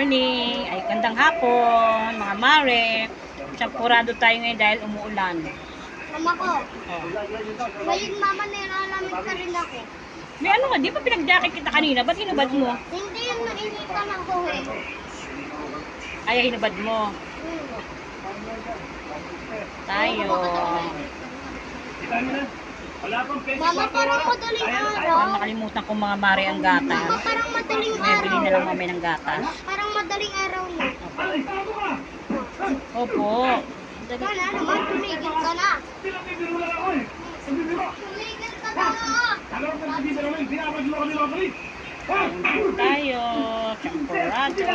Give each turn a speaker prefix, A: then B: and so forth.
A: morning, ay gandang hapon, mga mare. Champurado tayo ngayon dahil umuulan.
B: Mama ko,
A: Oh.
B: ngayon mama nilalamig ka rin ako.
A: May ano nga, di ba pinag-jacket kita kanina? Ba't hinubad mo?
B: Hindi yung nainitan ako eh.
A: Ay, hinubad mo. Tayo.
B: Mama, parang madaling araw.
A: Parang nakalimutan ko mga mare ang gatas.
B: Mama, parang madaling
A: May bili na lang
B: araw.
A: mamay ng gatas.
B: Parang madaling araw na.
A: Opo.
B: Teka na naman, tumigil ka na. Tumigil ka na.
A: Tayo. Champurado.